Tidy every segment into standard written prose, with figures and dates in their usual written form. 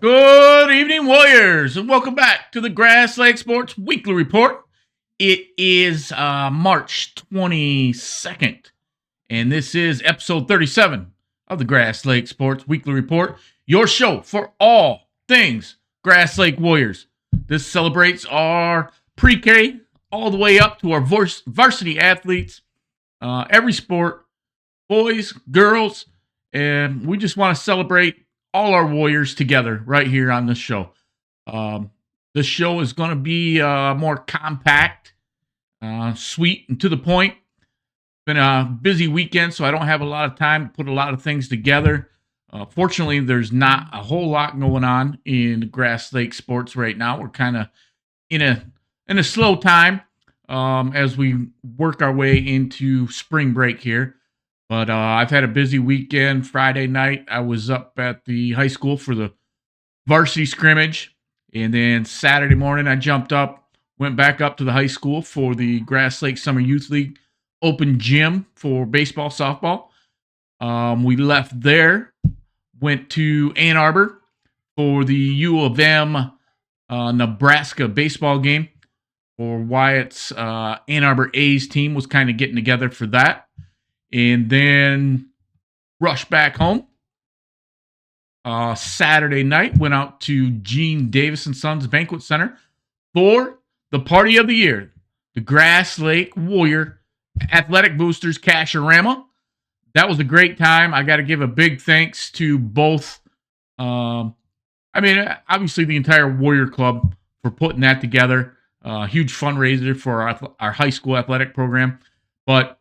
Good evening, Warriors, and welcome back to the Grass Lake Sports Weekly Report. It is March 22nd, and this is episode 37 of the Grass Lake Sports Weekly Report, your show for all things Grass Lake Warriors. This celebrates our pre-K all the way up to our varsity athletes, every sport, boys, girls, and we just want to celebrate all our Warriors together right here on this show. This show is going to be more compact, sweet, and to the point. Been a busy weekend, so I don't have a lot of time to put a lot of things together. Fortunately, there's not a whole lot going on in Grass Lake sports right now. We're kind of in a slow time as we work our way into spring break here. But I've had a busy weekend. Friday night, I was up at the high school for the varsity scrimmage. And then Saturday morning, I jumped up, went back up to the high school for the Grass Lake Summer Youth League Open Gym for baseball, softball. We left there, went to Ann Arbor for the U of M Nebraska baseball game for Wyatt's Ann Arbor A's team was kind of getting together for that. And then rushed back home. Saturday night, went out to Gene Davis & Sons Banquet Center for the party of the year, the Grass Lake Warrior Athletic Boosters Cash-A-Rama. That was a great time. I got to give a big thanks to both, obviously the entire Warrior Club for putting that together. Huge fundraiser for our high school athletic program. But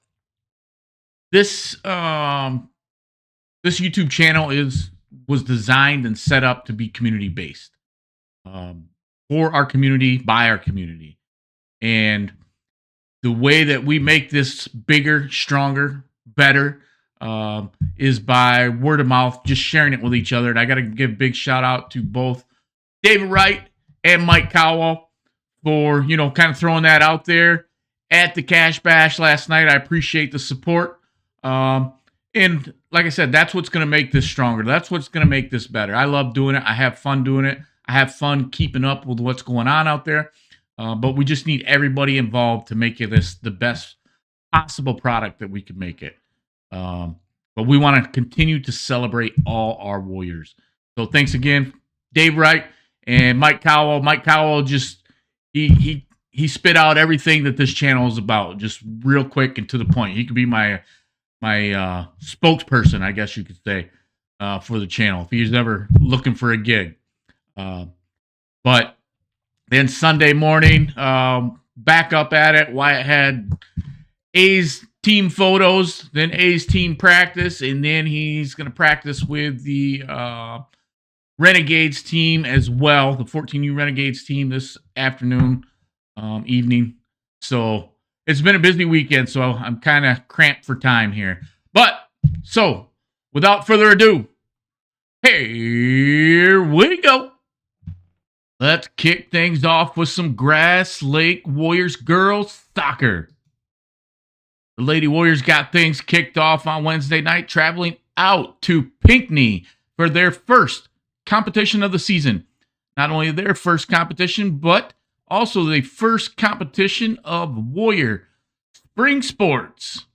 This YouTube channel was designed and set up to be community based, for our community, by our community, and the way that we make this bigger, stronger, better is by word of mouth, just sharing it with each other. And I got to give a big shout out to both David Wright and Mike Cowell for kind of throwing that out there at the Cash Bash last night. I appreciate the support. And like I said, that's what's going to make this stronger. That's what's going to make this better. I love doing it. I have fun doing it. I have fun keeping up with what's going on out there. But we just need everybody involved to make this the best possible product that we can make it. But we want to continue to celebrate all our Warriors. So thanks again, Dave Wright and Mike Cowell. Mike Cowell just, he spit out everything that this channel is about, just real quick and to the point. He could be my spokesperson, I guess you could say, for the channel if he's ever looking for a gig. But then Sunday morning, back up at it. Wyatt had A's team photos, then A's team practice, and then he's going to practice with the Renegades team as well, the 14U Renegades team this afternoon, evening. So it's been a busy weekend, so I'm kind of cramped for time here. But, so, without further ado, here we go. Let's kick things off with some Grass Lake Warriors girls soccer. The Lady Warriors got things kicked off on Wednesday night, traveling out to Pinckney for their first competition of the season. Not only their first competition, but also the first competition of Warrior spring sports.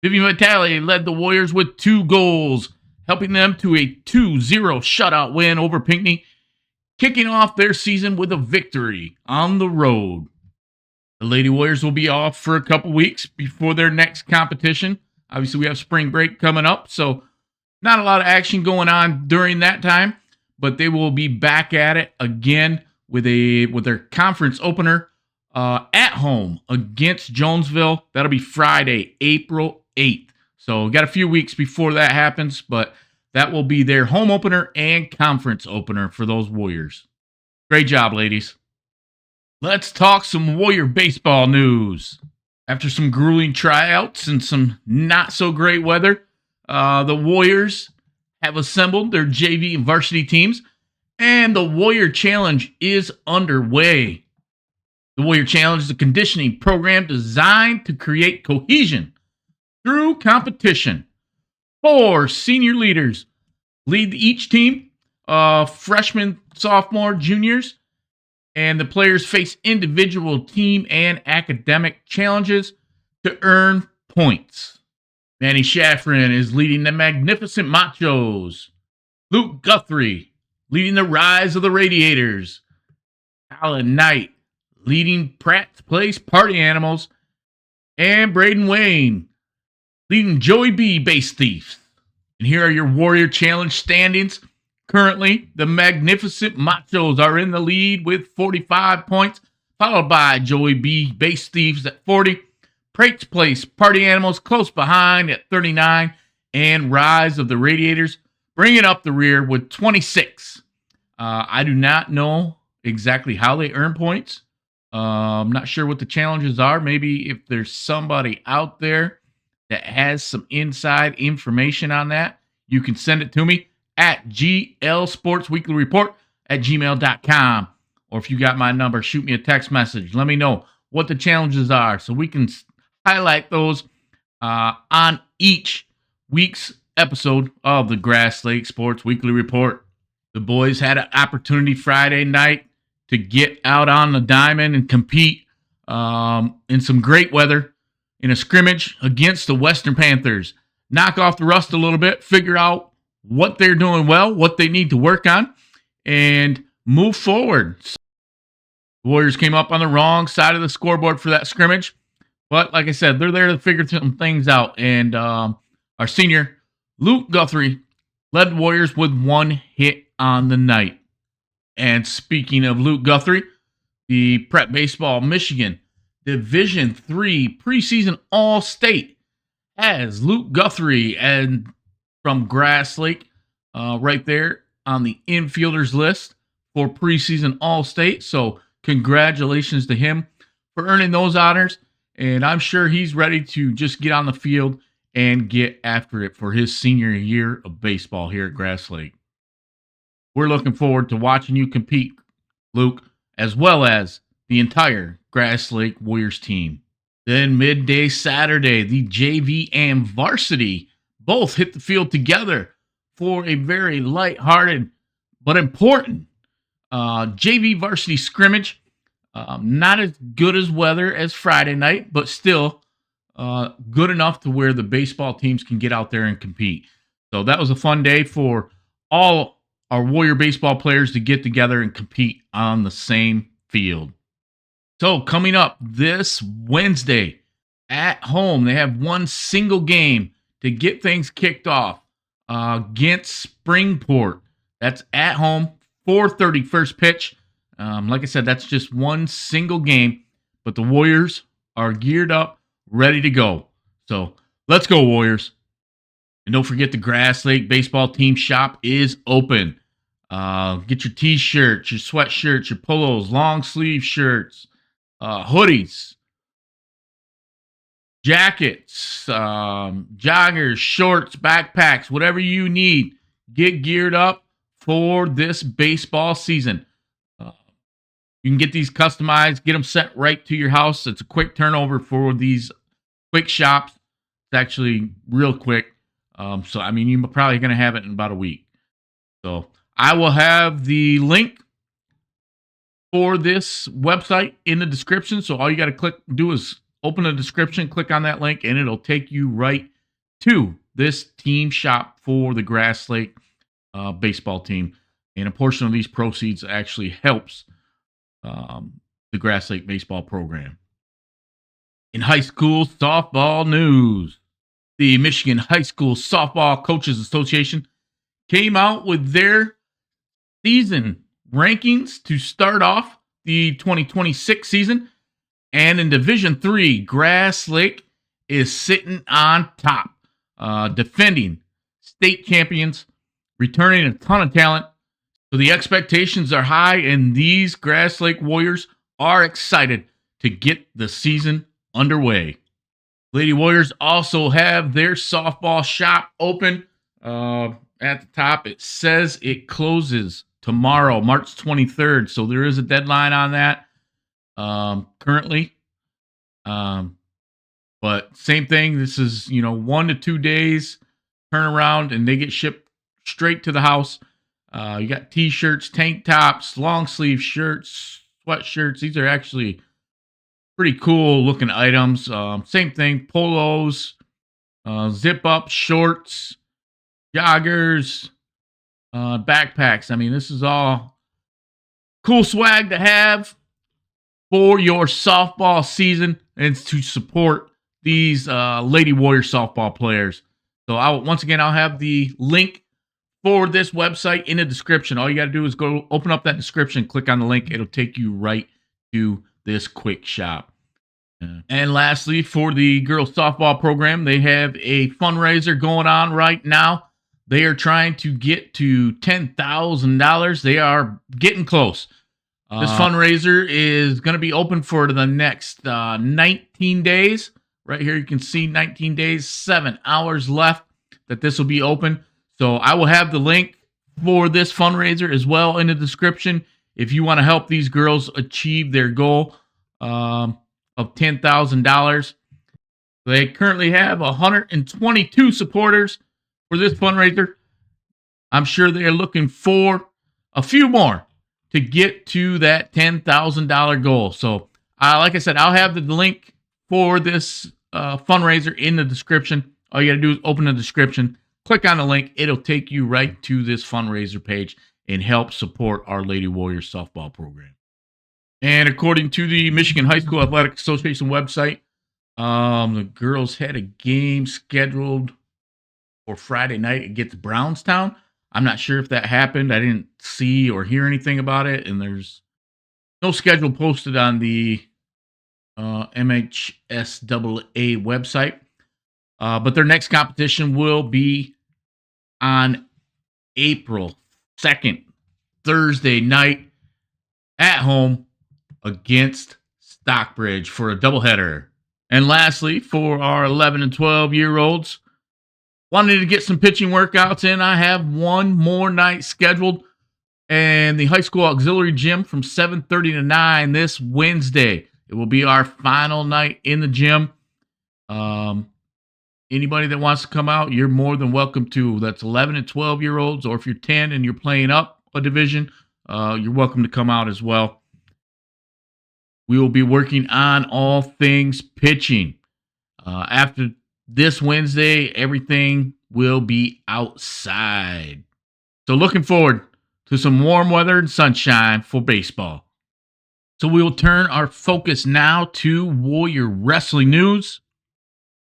Vivian Vitale led the Warriors with 2 goals, helping them to a 2-0 shutout win over Pinckney, kicking off their season with a victory on the road. The Lady Warriors will be off for a couple weeks before their next competition. Obviously, we have spring break coming up, so not a lot of action going on during that time, but they will be back at it again with their conference opener at home against Jonesville. That'll be Friday, April 8th. So got a few weeks before that happens, but that will be their home opener and conference opener for those Warriors. Great job, ladies. Let's talk some Warrior baseball news. After some grueling tryouts and some not so great weather, the Warriors have assembled their JV and varsity teams, and the Warrior Challenge is underway. The Warrior Challenge is a conditioning program designed to create cohesion through competition. 4 senior leaders lead each team freshmen, sophomore, juniors, and the players face individual, team, and academic challenges to earn points. Manny Shafran is leading the Magnificent Machos. Luke Guthrie leading the Rise of the Radiators. Alan Knight leading Pratt's Place Party Animals. And Braden Wayne leading Joey B Base Thieves. And here are your Warrior Challenge standings. Currently, the Magnificent Machos are in the lead with 45 points, followed by Joey B Base Thieves at 40. Pratt's Place Party Animals close behind at 39. And Rise of the Radiators bringing up the rear with 26. I do not know exactly how they earn points. I'm not sure what the challenges are. Maybe if there's somebody out there that has some inside information on that, you can send it to me at glsportsweeklyreport@gmail.com. Or if you got my number, shoot me a text message. Let me know what the challenges are so we can highlight those on each week's episode of the Grass Lake Sports Weekly Report. The boys had an opportunity Friday night to get out on the diamond and compete in some great weather in a scrimmage against the Western Panthers. Knock off the rust a little bit, figure out what they're doing well, what they need to work on, and move forward. The Warriors came up on the wrong side of the scoreboard for that scrimmage. But like I said, they're there to figure some things out. And our senior, Luke Guthrie, led the Warriors with one hit on the night. And speaking of Luke Guthrie, the Prep Baseball Michigan Division III preseason All-State has Luke Guthrie and from Grass Lake right there on the infielders list for preseason All-State. So congratulations to him for earning those honors. And I'm sure he's ready to just get on the field and get after it for his senior year of baseball here at Grass Lake. We're looking forward to watching you compete, Luke, as well as the entire Grass Lake Warriors team. Then midday Saturday, the JV and varsity both hit the field together for a very lighthearted but important JV varsity scrimmage. Not as good as weather as Friday night, but still good enough to where the baseball teams can get out there and compete. So that was a fun day for all our Warrior baseball players to get together and compete on the same field. So coming up this Wednesday at home, they have one single game to get things kicked off against Springport. That's at home, 4:30 first pitch. Like I said, that's just one single game, but the Warriors are geared up, ready to go. So let's go, Warriors. And don't forget the Grass Lake Baseball Team Shop is open. Get your t-shirts, your sweatshirts, your polos, long sleeve shirts, hoodies, jackets, joggers, shorts, backpacks, whatever you need. Get geared up for this baseball season. You can get these customized, get them sent right to your house. It's a quick turnover for these quick shops. It's actually real quick. So, I mean, you're probably going to have it in about a week. So, I will have the link for this website in the description. So, all you got to do is open the description, click on that link, and it'll take you right to this team shop for the Grass Lake baseball team. And a portion of these proceeds actually helps the Grass Lake baseball program. In high school softball news, the Michigan High School Softball Coaches Association came out with their season rankings to start off the 2026 season. And in Division III, Grass Lake is sitting on top, defending state champions, returning a ton of talent. So the expectations are high, and these Grass Lake Warriors are excited to get the season underway. Lady Warriors also have their softball shop open. At the top, it says it closes tomorrow, March 23rd. So there is a deadline on that currently. But same thing. This is, 1 to 2 days turnaround, and they get shipped straight to the house. You got t-shirts, tank tops, long sleeve shirts, sweatshirts. These are actually pretty cool looking items. Same thing, polos, zip up shorts, joggers, backpacks. I mean, this is all cool swag to have for your softball season and to support these Lady Warrior softball players. So I'll have the link for this website in the description. All you got to do is go open up that description, click on the link. It'll take you right to this quick shop. And lastly, for the girls softball program, they have a fundraiser going on right now. They are trying to get to $10,000. They are getting close. This fundraiser is going to be open for the next 19 days. Right here, you can see 19 days, 7 hours left that this will be open. So I will have the link for this fundraiser as well in the description if you want to help these girls achieve their goal of $10,000. They currently have 122 supporters for this fundraiser. I'm sure they are looking for a few more to get to that $10,000 goal. So, like I said, I'll have the link for this fundraiser in the description. All you got to do is open the description, click on the link. It'll take you right to this fundraiser page and help support our Lady Warriors softball program. And according to the Michigan High School Athletic Association website, the girls had a game scheduled for Friday night against Brownstown. I'm not sure if that happened. I didn't see or hear anything about it, and there's no schedule posted on the MHSAA website. But their next competition will be on April 2nd, Thursday night, at home against Stockbridge for a doubleheader. And lastly, for our 11 and 12-year-olds, wanted to get some pitching workouts in. I have one more night scheduled and the high school auxiliary gym from 7:30 to 9 this Wednesday. It will be our final night in the gym. Anybody that wants to come out, you're more than welcome to. That's 11 and 12-year-olds, or if you're 10 and you're playing up a division, you're welcome to come out as well. We will be working on all things pitching. After this Wednesday, everything will be outside. So looking forward to some warm weather and sunshine for baseball. So we will turn our focus now to Warrior Wrestling news.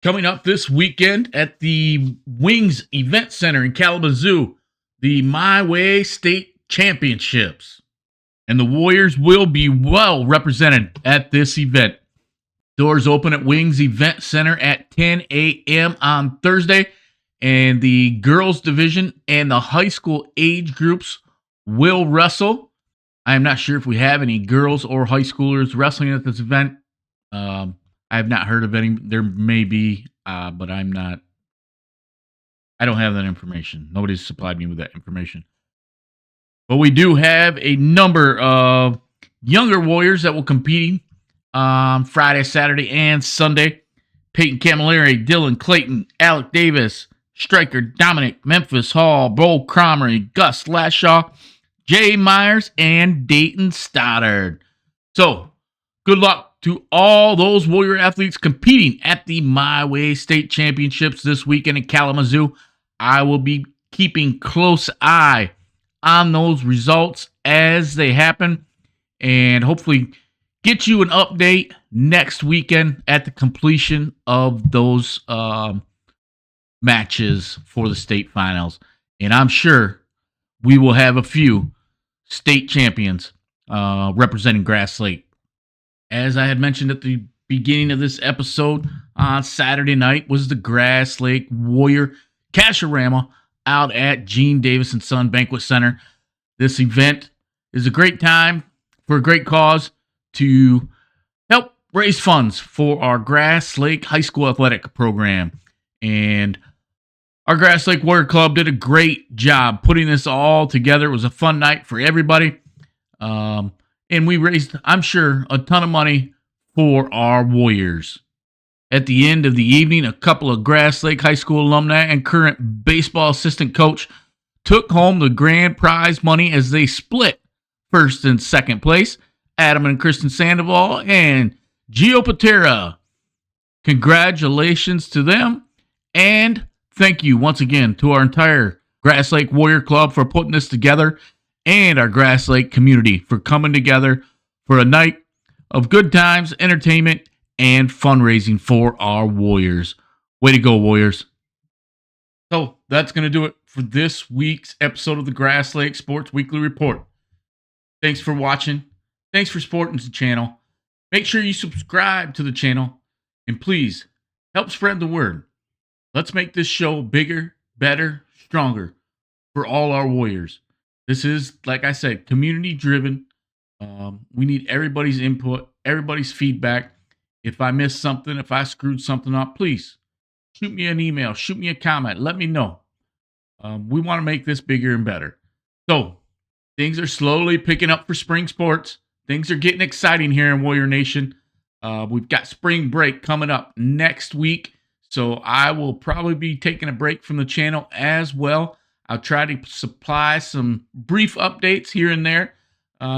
Coming up this weekend at the Wings Event Center in Kalamazoo, the MYWAY State Championships. And the Warriors will be well represented at this event. Doors open at Wings Event Center at 10 a.m. on Thursday. And the girls division and the high school age groups will wrestle. I'm not sure if we have any girls or high schoolers wrestling at this event. I have not heard of any. There may be, but I don't have that information. Nobody's supplied me with that information. But we do have a number of younger Warriors that will compete on Friday, Saturday, and Sunday. Peyton Camilleri, Dylan Clayton, Alec Davis, Striker Dominic, Memphis Hall, Bo Cromery, Gus Lashaw, Jay Myers, and Dayton Stoddard. So, good luck to all those Warrior athletes competing at the MyWay State Championships this weekend in Kalamazoo. I will be keeping close eye on those results as they happen and hopefully get you an update next weekend at the completion of those matches for the state finals. And I'm sure we will have a few state champions representing Grass Lake. As I had mentioned at the beginning of this episode, on Saturday night was the Grass Lake Warrior Casharama out at Gene Davis & Son Banquet Center. This event is a great time for a great cause to help raise funds for our Grass Lake High School athletic program. And our Grass Lake Warrior Club did a great job putting this all together. It was a fun night for everybody. And we raised, I'm sure, a ton of money for our Warriors. At the end of the evening, a couple of Grass Lake High School alumni and current baseball assistant coach took home the grand prize money as they split first and second place. Adam and Kristen Sandoval and Gio Patera. Congratulations to them. And thank you once again to our entire Grass Lake Warrior Club for putting this together, and our Grass Lake community for coming together for a night of good times, entertainment, and fundraising for our Warriors. Way to go, Warriors. So that's going to do it for this week's episode of the Grass Lake Sports Weekly Report. Thanks for watching. Thanks for supporting the channel. Make sure you subscribe to the channel. And please, help spread the word. Let's make this show bigger, better, stronger for all our Warriors. This is, like I said, community-driven. We need everybody's input, everybody's feedback. If I missed something, if I screwed something up, please shoot me an email, shoot me a comment, let me know. We want to make this bigger and better. So, things are slowly picking up for spring sports. Things are getting exciting here in Warrior Nation. We've got spring break coming up next week, so I will probably be taking a break from the channel as well. I'll try to supply some brief updates here and there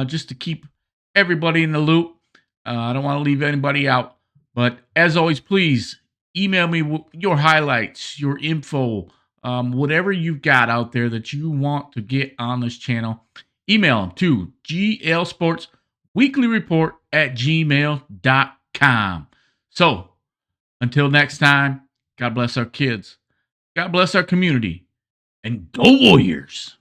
just to keep everybody in the loop. I don't want to leave anybody out. But as always, please email me your highlights, your info, whatever you've got out there that you want to get on this channel. Email them to glsportsweeklyreport@gmail.com. So, until next time, God bless our kids. God bless our community. And go Warriors!